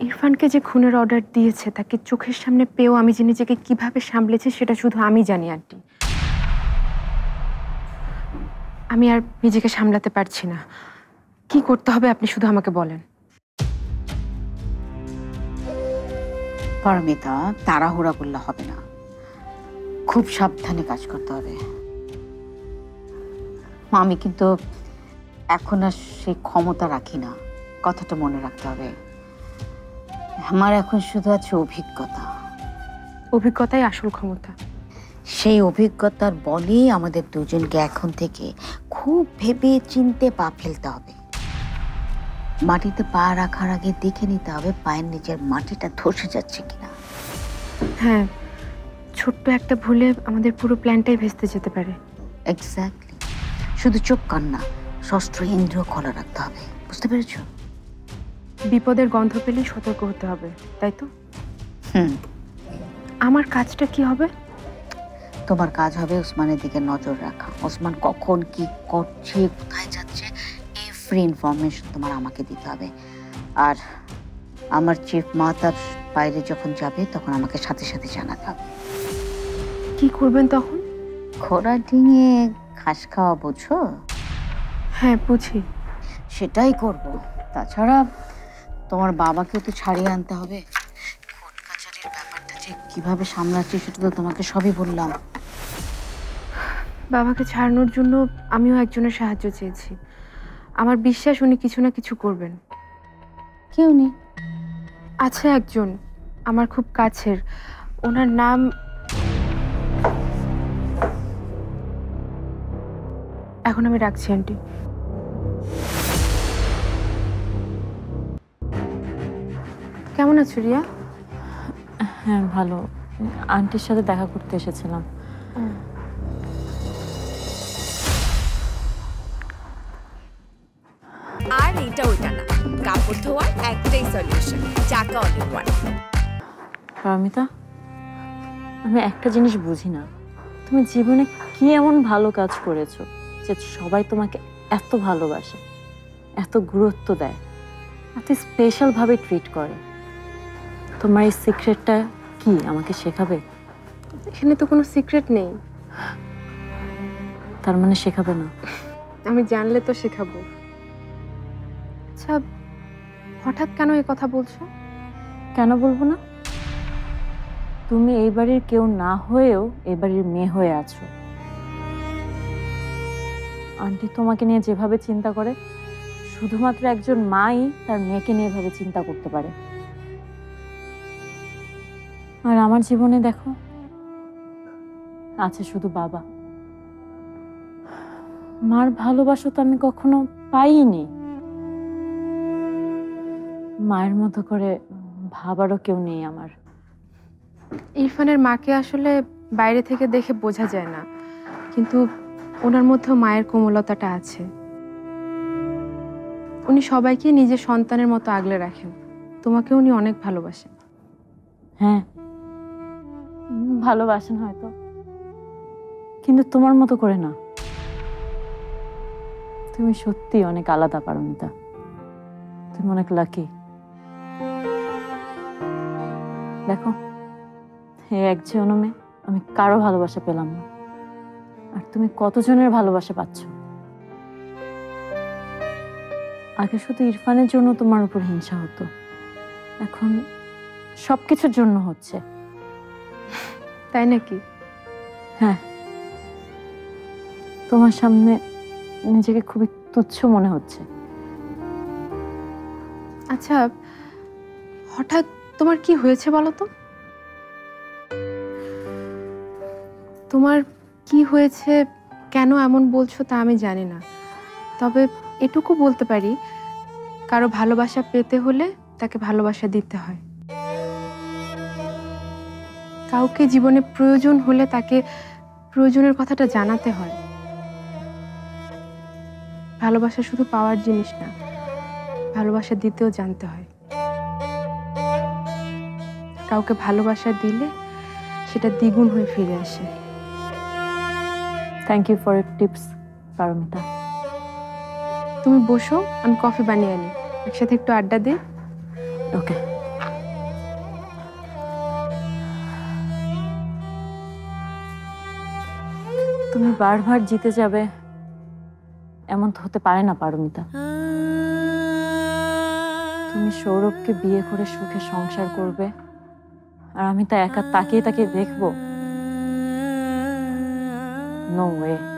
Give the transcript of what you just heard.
ইরফানকে যে খুনের অর্ডার দিয়েছে তাকে চোখের সামনে পেয়েও আমি যে নিজেকে কিভাবে সামলেছি সেটা শুধু আমি জানি আন্টি। আমি আর নিজেকে সামলাতে পারছি না। কি করতে হবে আপনি শুধু আমাকে বলেন। পারমিতা, তাড়াহুড়া করলে হবে না, খুব সাবধানে কাজ করতে হবে। আমি কিন্তু এখন আর সেই ক্ষমতা রাখি না, কথাটা মনে রাখতে হবে। আমার এখন শুধু আছে অভিজ্ঞতা। অভিজ্ঞতাই আসল ক্ষমতা। সেই অভিজ্ঞতার বলেই আমাদের দুজনকে এখন থেকে খুব ভেবে চিনতে পা ফেলতে হবে। মাটিতে পা রাখার আগে দেখে নিতে হবে পায়ের নিচের মাটিটা ধসে যাচ্ছে কিনা। হ্যাঁ, ছোট্ট একটা ভুলে আমাদের পুরো প্ল্যানটাই ভেস্তে যেতে পারে। এক্স্যাক্টলি। শুধু চোখ কান না, ষষ্ঠ ইন্দ্রিয় খোলা রাখতে হবে, বুঝতে পেরেছো? বিপদের গন্ধ পেলেই সতর্ক হতে হবে, তাই তো? হুম। আমার কাজটা কি হবে? তোমার কাজ হবে ওসমানের দিকে নজর রাখা। ওসমান কখন কি করছে, কোথায় যাচ্ছে, এভরি ইনফরমেশন তোমার আমাকে দিতে হবে। আর আমার চিফ মা তার বাইরে যখন যাবে তখন আমাকে সাথে সাথে জানাতে হবে। কি করবেন তখন? ঘোড়া ডিঙে ঘাস খাওয়া, বুঝো? হ্যাঁ, বুঝি। সেটাই করব। তাছাড়া তোমার বাবাকেও তো ছাড়িয়ে আনতে হবে। কোর্ট কাছারির ব্যাপারটা যে কিভাবে সামলাচ্ছি সেটা তো তোমাকে সবই বললাম। বাবাকে ছাড়ানোর জন্য আমিও একজনের সাহায্য চেয়েছি। আমার বিশ্বাস উনি কিছু না কিছু করবেন। কেউ নেই? আছে একজন, আমার খুব কাছের। ওনার নাম এখন আমি রাখছি আন্টি। কেমন আছো রিয়া? হ্যাঁ ভালো, আন্টির সাথে দেখা করতে এসেছিলাম। আর এটা ওইটা না, কাপড় ধোয়ার একটাই সলিউশন, চাকা অনেক ওয়ান। পারমিতা, আমি একটা জিনিস বুঝি না, তুমি জীবনে কি এমন ভালো কাজ করেছো যে সবাই তোমাকে এত ভালোবাসে, এত গুরুত্ব দেয়, এত স্পেশাল ভাবে ট্রিট করে? তোমার এই সিক্রেটটা কি আমাকে শেখাবে? এখানে তো কোনো সিক্রেট নেই। তার মানে শেখাবে না? আমি জানলে তো শেখাবো। আচ্ছা, হঠাৎ কেন এই কথা বলছো? কেন বলবো না? তুমি এই বাড়ির কেউ না হয়েও এই বাড়ির মেয়ে হয়ে আছো। আন্টি তোমাকে নিয়ে যেভাবে চিন্তা করে, শুধুমাত্র একজন মাই তার মেয়েকে নিয়ে এভাবে চিন্তা করতে পারে। আর আমার জীবনে দেখো, আছে শুধু বাবা। মার ভালোবাসা তো আমি কখনো পাইনি। মায়ের মতো করে ভাবারও কেউ নেই আমার। ইরফানের মাকে আসলে বাইরে থেকে দেখে বোঝা যায় না, কিন্তু ওনার মধ্যেও মায়ের কোমলতাটা আছে। উনি সবাইকে নিজের সন্তানের মতো আগলে রাখেন। তোমাকে উনি অনেক ভালোবাসেন। হ্যাঁ, ভালোবাসেন হয়তো, কিন্তু তোমার মতো করে না। তুমি সত্যি অনেক আলাদা পারমিতা, তুমি অনেক লাকি। দেখো, এই এক জন্মে আমি কারো ভালোবাসা পেলাম না, আর তুমি কতজনের ভালোবাসা পাচ্ছ। আগে শুধু ইরফানের জন্য তোমার উপর হিংসা হতো, এখন সবকিছুর জন্য হচ্ছে। তাই নাকি? হ্যাঁ, তোমার সামনে নিজেকে খুবই তুচ্ছ মনে হচ্ছে। আচ্ছা, হঠাৎ তোমার কি হয়েছে বলো তো? তোমার কি হয়েছে, কেন এমন বলছো তা আমি জানি না। তবে এটুকু বলতে পারি, কারো ভালোবাসা পেতে হলে তাকে ভালোবাসা দিতে হয়। কাউকে জীবনে প্রয়োজন হলে তাকে প্রয়োজনের কথাটা জানাতে হয়। ভালোবাসা শুধু পাওয়ার জিনিস না, ভালোবাসা দিতেও জানতে হয়। কাউকে ভালোবাসা দিলে সেটা দ্বিগুণ হয়ে ফিরে আসে। Thank you for your tips Paromita. তুমি বসো, আমি কফি বানিয়ে আনি, একসাথে একটু আড্ডা দিই। ওকে। তুমি বারবার জিতে যাবে এমন তো হতে পারে না পারমিতা। তুমি সৌরভকে বিয়ে করে সুখে সংসার করবে আর আমি তা একা তাকিয়ে তাকিয়ে দেখবো? No way.